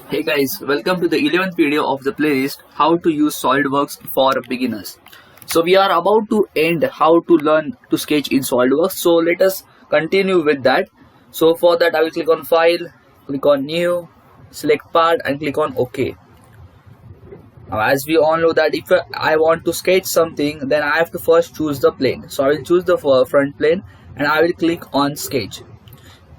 Hey guys, welcome to the 11th video of the playlist How to use SolidWorks for beginners. So we are about to end how to learn to sketch in SolidWorks. So let us continue with that. So for that I will click on File, click on New, select Part and click on OK. Now as we all know that if I want to sketch something, then I have to first choose the plane. So I will choose the front plane and I will click on Sketch.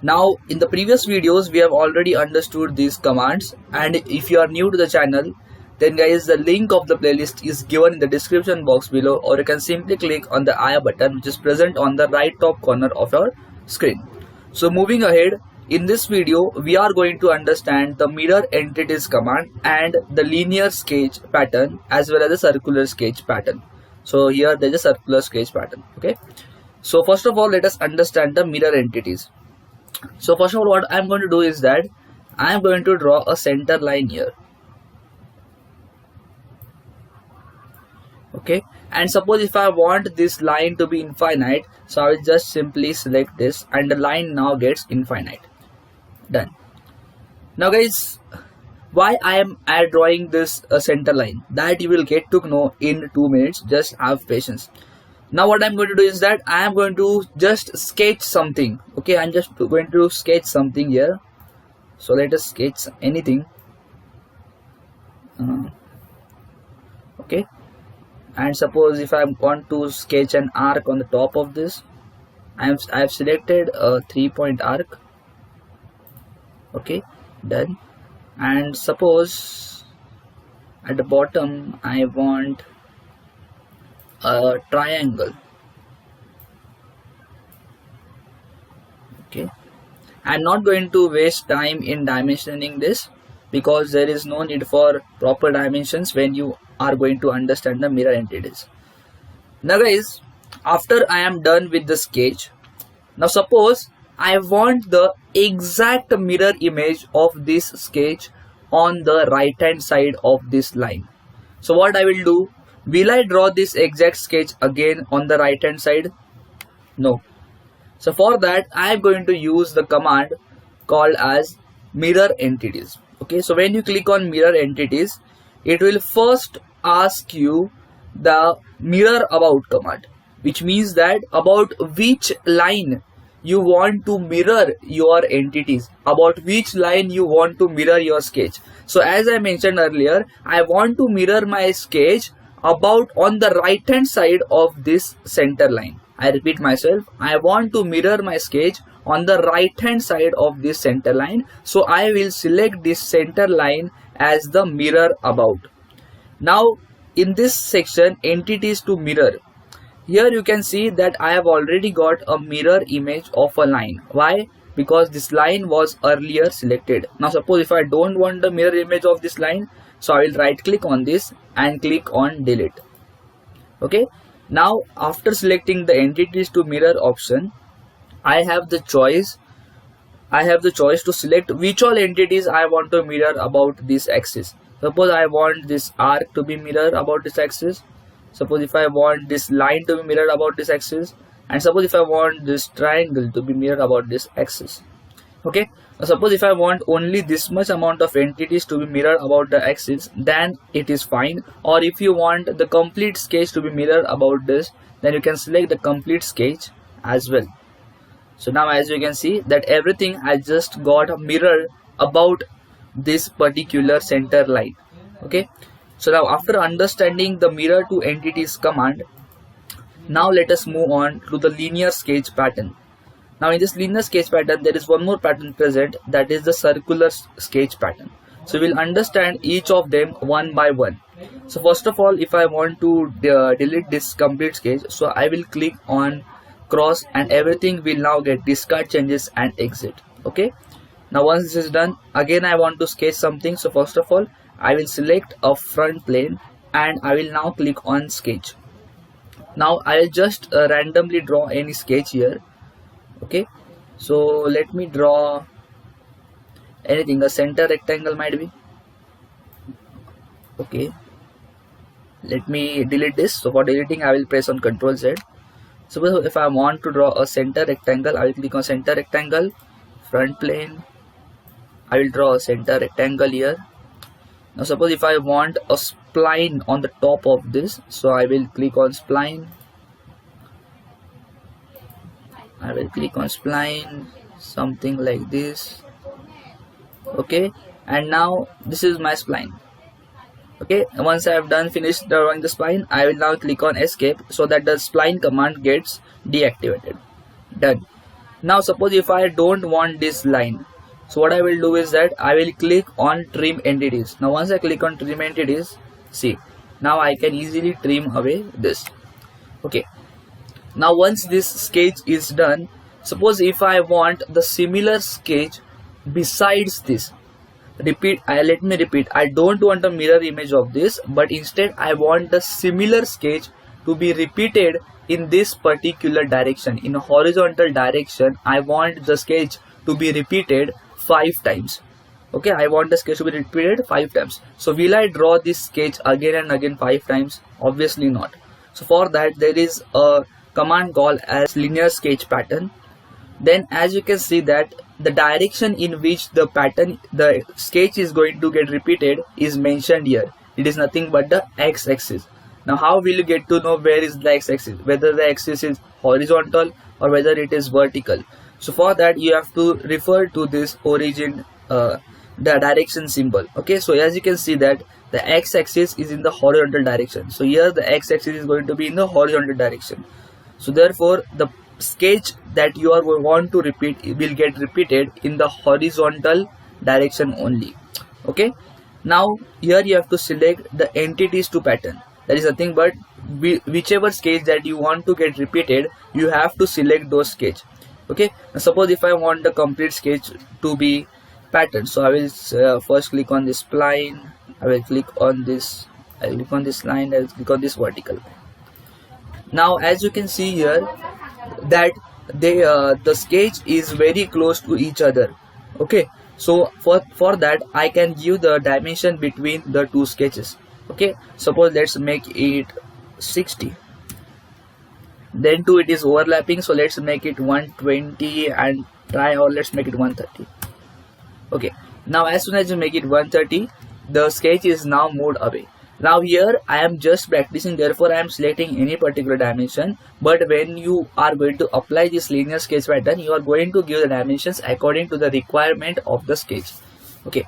Now in the previous videos we have already understood these commands, and if you are new to the channel, then guys, the link of the playlist is given in the description box below, or you can simply click on the I button which is present on the right top corner of your screen. So moving ahead, in this video we are going to understand the mirror entities command and the linear sketch pattern as well as the circular sketch pattern. So here there is a circular sketch pattern. Okay, so first of all let us understand the mirror entities. So first of all, what I am going to do is that I am going to draw a center line here. Okay, and suppose if I want this line to be infinite, so I will just simply select this and the line now gets infinite. Done. Now guys, why I am drawing this center line, that you will get to know in 2 minutes. Just have patience. Now what I'm going to do is that I am going to just sketch something. Okay, I'm just going to sketch something here. So let us sketch anything. Okay, and suppose if I want to sketch an arc on the top of this, I have selected a 3-point arc. Okay, done. And suppose at the bottom I want a triangle. Okay, I'm not going to waste time in dimensioning this because there is no need for proper dimensions when you are going to understand the mirror entities. Now guys, after I am done with the sketch, now suppose I want the exact mirror image of this sketch on the right hand side of this line. So what I will do, will I draw this exact sketch again on the right hand side? No. So for that I am going to use the command called as mirror entities. Okay, so when you click on mirror entities, it will first ask you the mirror about command, which means that about which line you want to mirror your entities, about which line you want to mirror your sketch. So as I mentioned earlier, I want to mirror my sketch about on the right hand side of this center line. I repeat myself, I want to mirror my sketch on the right hand side of this center line. So I will select this center line as the mirror about. Now in this section, entities to mirror, here you can see that I have already got a mirror image of a line. Why? Because this line was earlier selected. Now suppose if I don't want the mirror image of this line, so I will right click on this and click on delete. Okay, now after selecting the entities to mirror option, I have the choice to select which all entities I want to mirror about this axis. Suppose I want this arc to be mirrored about this axis. Suppose if I want this line to be mirrored about this axis, and suppose if I want this triangle to be mirrored about this axis. Okay, suppose if I want only this much amount of entities to be mirrored about the axis, then it is fine. Or if you want the complete sketch to be mirrored about this, then you can select the complete sketch as well. So now as you can see that everything has just got a mirror about this particular center line. Okay, so now after understanding the mirror to entities command, now let us move on to the linear sketch pattern. Now in this linear sketch pattern, there is one more pattern present, that is the circular sketch pattern. So we'll understand each of them one by one. So first of all, if I want to delete this complete sketch, so I will click on cross and everything will now get discard changes and exit. Okay, now once this is done, again I want to sketch something. So first of all, I will select a front plane and I will now click on sketch. Now I will just randomly draw any sketch here. Okay, so let me draw anything, a center rectangle might be. Okay, let me delete this. So for deleting I will press on Ctrl Z. Suppose if I want to draw a center rectangle, I will click on center rectangle, front plane, I will draw a center rectangle here. Now suppose if I want a spline on the top of this, so I will click on spline. I will click on spline, something like this. Okay, and now this is my spline. Okay, once I have finished drawing the spline, I will now click on escape so that the spline command gets deactivated. Done. Now suppose if I don't want this line, so what I will do is that I will click on trim entities. Now once I click on trim entities, see, now I can easily trim away this. Okay, now once this sketch is done, suppose if I want the similar sketch besides this, let me repeat, I don't want a mirror image of this, but instead I want the similar sketch to be repeated in this particular direction. In a horizontal direction, I want the sketch to be repeated 5 times. Okay, I want the sketch to be repeated 5 times. So will I draw this sketch again and again 5 times? Obviously not. So for that there is a command called as linear sketch pattern. Then as you can see that the direction in which the sketch is going to get repeated is mentioned here. It is nothing but the x-axis. Now how will you get to know where is the x-axis, whether the axis is horizontal or whether it is vertical? So for that you have to refer to this origin, the direction symbol. Okay, so as you can see that the x-axis is in the horizontal direction. So here the x-axis is going to be in the horizontal direction. So therefore the sketch that you are want to repeat will get repeated in the horizontal direction only. Okay, now here you have to select the entities to pattern. That is nothing but whichever sketch that you want to get repeated, you have to select those sketch. Okay, now suppose if I want the complete sketch to be pattern, so I will first click on this spline, I will click on this, I will click on this line, I will click on this vertical. Now as you can see here that the sketch is very close to each other. Okay, so for that I can give the dimension between the two sketches. Okay, suppose let's make it 60, then too it is overlapping, so let's make it 120 and try, or let's make it 130. Okay, now as soon as you make it 130, the sketch is now moved away. Now here I am just practicing, therefore I am selecting any particular dimension, but when you are going to apply this linear sketch pattern, you are going to give the dimensions according to the requirement of the sketch. Okay,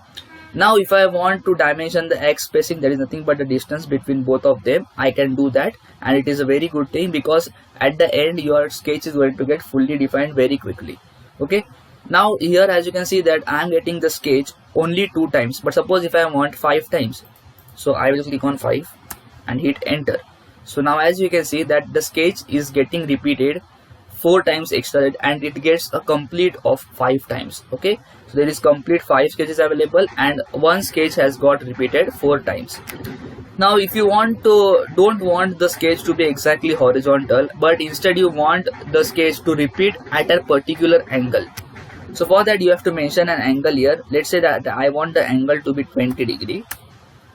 now if I want to dimension the x spacing, that is nothing but the distance between both of them, I can do that, and it is a very good thing because at the end your sketch is going to get fully defined very quickly. Okay, now here as you can see that I am getting the sketch only 2 times, but suppose if I want 5 times, so I will click on 5 and hit enter. So now as you can see that the sketch is getting repeated 4 times extra, and it gets a complete of 5 times. Okay, so there is complete 5 sketches available and one sketch has got repeated 4 times. Now if you don't want the sketch to be exactly horizontal, but instead you want the sketch to repeat at a particular angle, so for that you have to mention an angle here. Let's say that I want the angle to be 20 degree.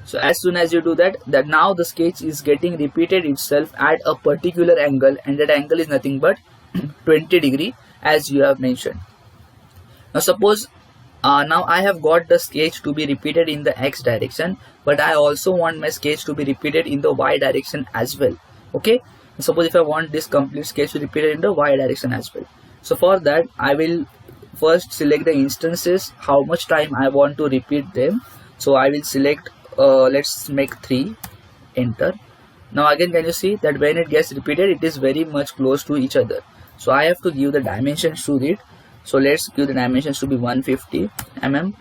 So as soon as you do that, now the sketch is getting repeated itself at a particular angle, and that angle is nothing but 20 degree as you have mentioned. Now suppose now I have got the sketch to be repeated in the x direction, but I also want my sketch to be repeated in the y direction as well. Okay, suppose if I want this complete sketch to be repeated in the y direction as well. So for that I will first select the instances, how much time I want to repeat them. So I will select let's make 3, enter. Now again can you see that when it gets repeated, it is very much close to each other. So I have to give the dimensions to it. So let's give the dimensions to be 150 mm.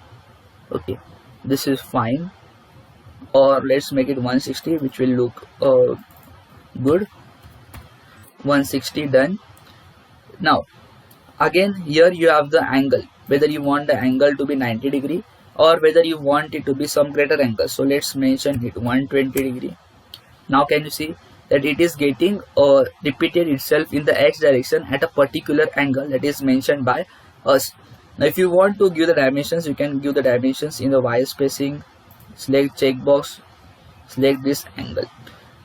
Okay, this is fine, or let's make it 160, which will look good. 160, done. Now again here you have the angle, whether you want the angle to be 90 degree or whether you want it to be some greater angle. So let's mention it 120 degree. Now can you see that it is getting repeated itself in the x direction at a particular angle that is mentioned by us. Now if you want to give the dimensions, you can give the dimensions in the y spacing, select checkbox, select this angle.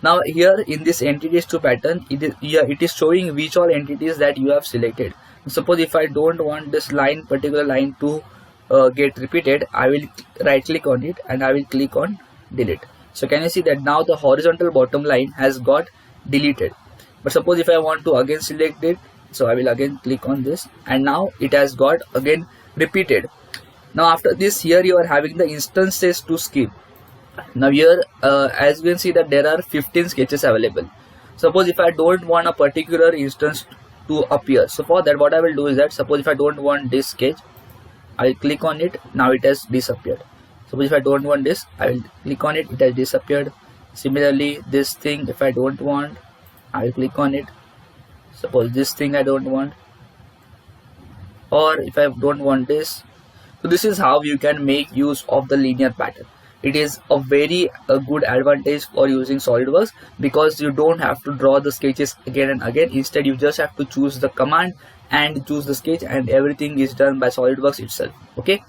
Now here in this entities to pattern, it is showing which all entities that you have selected. Suppose if I don't want this particular line to get repeated, I will right click on it and I will click on delete. So can you see that now the horizontal bottom line has got deleted. But suppose if I want to again select it, so I will again click on this and now it has got again repeated. Now after this, here you are having the instances to skip. Now here as you can see that there are 15 sketches available. Suppose if I don't want a particular instance to appear, so for that what I will do is that, suppose if I don't want this sketch, I will click on it, now it has disappeared. Suppose if I don't want this, I will click on it, it has disappeared. Similarly this thing, if I don't want, I will click on it. Suppose this thing I don't want, or if I don't want this. So this is how you can make use of the linear pattern. It is a very good advantage for using SolidWorks, because you don't have to draw the sketches again and again. Instead you just have to choose the command and choose the sketch, and everything is done by SolidWorks itself. Okay,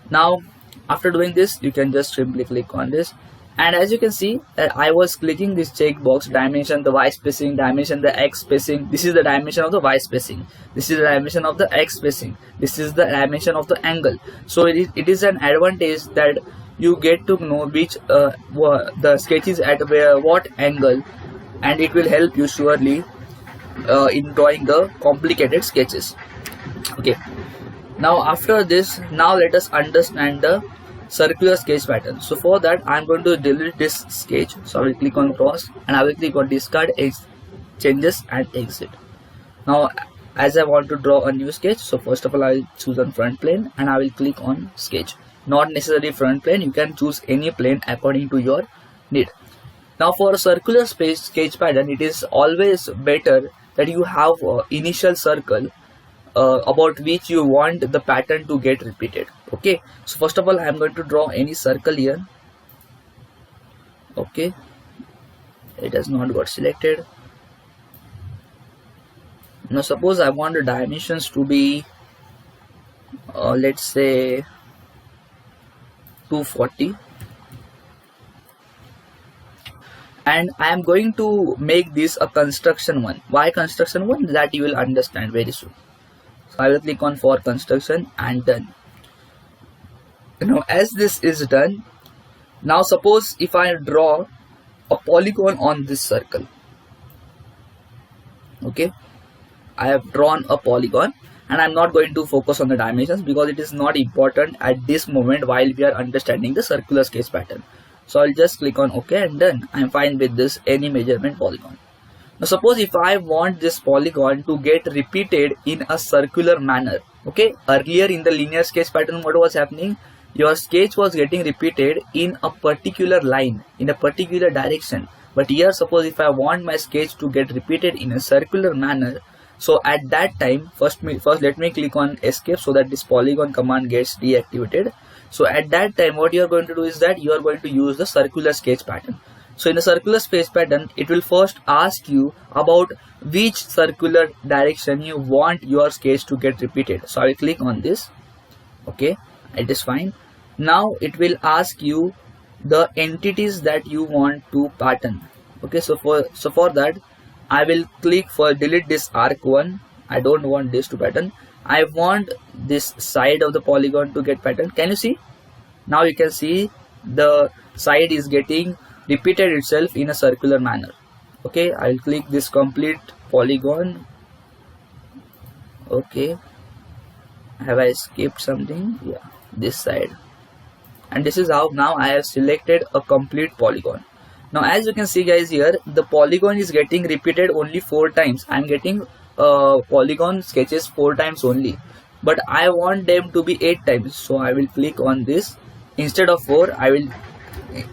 now after doing this, you can just simply click on this, and as you can see that I was clicking this checkbox, dimension, the Y spacing, dimension, the X spacing. This is the dimension of the Y spacing, this is the dimension of the X spacing, this is the dimension of the angle. So it is an advantage that you get to know which the sketch is at what angle, and it will help you surely in drawing the complicated sketches. Okay, now after this, now let us understand the circular sketch pattern. So for that I am going to delete this sketch. So I will click on cross and I will click on discard, changes and exit. Now as I want to draw a new sketch, so first of all I will choose on front plane and I will click on sketch. Not necessarily front plane, you can choose any plane according to your need. Now for a circular sketch pattern, it is always better that you have initial circle about which you want the pattern to get repeated. Okay, so first of all I am going to draw any circle here. Okay, it has not got selected. Now suppose I want the dimensions to be let's say 240, and I am going to make this a construction one. Why construction one? That you will understand very soon. So I will click on for construction and done. Now as this is done, now suppose if I draw a polygon on this circle. Okay, I have drawn a polygon and I am not going to focus on the dimensions because it is not important at this moment while we are understanding the circular sketch pattern. So I'll just click on OK and done. I am fine with this any measurement polygon. Now suppose if I want this polygon to get repeated in a circular manner. Okay, earlier in the linear sketch pattern what was happening? Your sketch was getting repeated in a particular line, in a particular direction. But here suppose if I want my sketch to get repeated in a circular manner, so at that time first let me click on escape so that this polygon command gets deactivated. So at that time what you are going to do is that you are going to use the circular sketch pattern. So in the circular sketch pattern, it will first ask you about which circular direction you want your sketch to get repeated. So I will click on this. Okay, it is fine. Now it will ask you the entities that you want to pattern. Okay, so for that I will click for delete this arc one. I don't want this to pattern. I want this side of the polygon to get pattern. Can you see? Now you can see the side is getting repeated itself in a circular manner. Okay, I will click this complete polygon. Okay, have I skipped something? Yeah, this side. And this is how now I have selected a complete polygon. Now as you can see guys, here the polygon is getting repeated only 4 times. I am getting polygon sketches 4 times only, but I want them to be 8 times. So I will click on this. Instead of 4 I will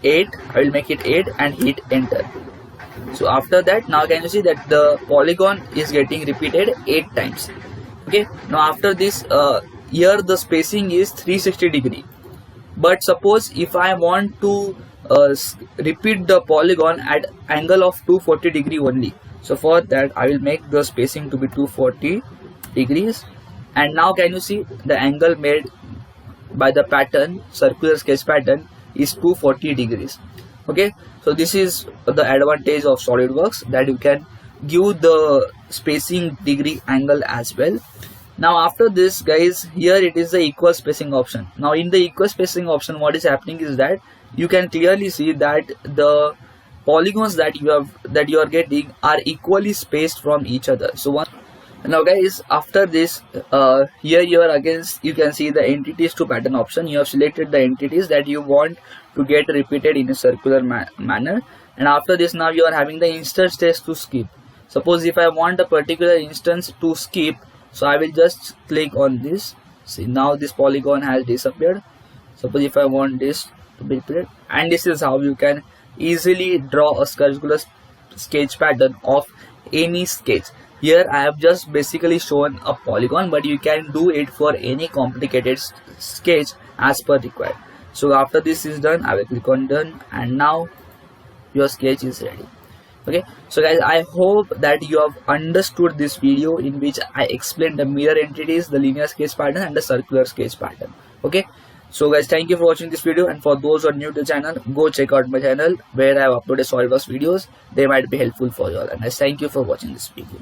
8, I will make it 8 and hit enter. So after that, now can you see that the polygon is getting repeated 8 times. Okay, now after this here the spacing is 360 degree. But suppose if I want to repeat the polygon at angle of 240 degree only, so for that I will make the spacing to be 240 degrees. And now can you see the angle made by the pattern, circular sketch pattern, is 240 degrees. Okay, so this is the advantage of SolidWorks, that you can give the spacing degree angle as well. Now after this guys, here it is the equal spacing option. Now in the equal spacing option, what is happening is that you can clearly see that the polygons that you are getting are equally spaced from each other. So now guys, after this, here you can see the entities to pattern option. You have selected the entities that you want to get repeated in a circular manner, and after this, now you are having the instance to skip. Suppose if I want a particular instance to skip, so I will just click on this. See, now this polygon has disappeared. Suppose if I want this to be repeated, and this is how you can easily draw a circular sketch pattern of any sketch. Here I have just basically shown a polygon, but you can do it for any complicated sketch as per required. So after this is done, I will click on done, and now your sketch is ready. Okay, so guys, I hope that you have understood this video in which I explained the mirror entities, the linear sketch pattern, and the circular sketch pattern. Okay, so guys, thank you for watching this video, and for those who are new to the channel, go check out my channel where I have uploaded SolidWorks videos. They might be helpful for you all, and I thank you for watching this video.